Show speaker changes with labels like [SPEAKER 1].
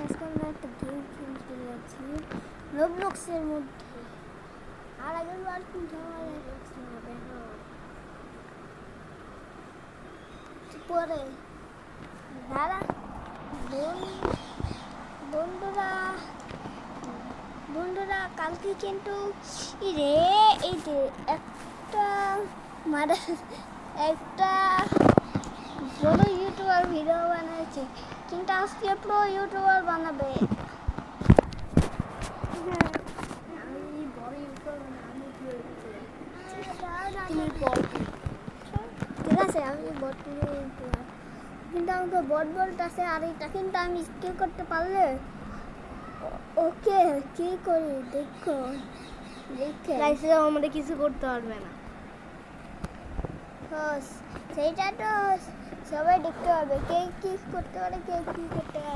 [SPEAKER 1] আজকে আমরা একটা গেম খেলতে যাচ্ছি রোবলক্সের মধ্যে। আর আগের বার কিন্তু হবে পরে দাদা বন্ধুরা বন্ধুরা কালকে কিন্তু রে এই যে একটা মানে একটা বড় ইউটিউবার ভিডিও বানাচ্ছে, কিন্তু আজকে প্রো ইউটিউবার বানাবে। ঠিক আছে, আমি বট ইউটিউবার, কিন্তু আমাকে বট বলতেছে। আর এটা কিন্তু আমি স্কিল করতে পারলে ওকে কি করি দেখো দেখে
[SPEAKER 2] আমাদের কিছু করতে পারবে না।
[SPEAKER 1] সেইটা তো সবাই দেখতে পারবে কে কি করতে পারে, কে কি করতে পারে।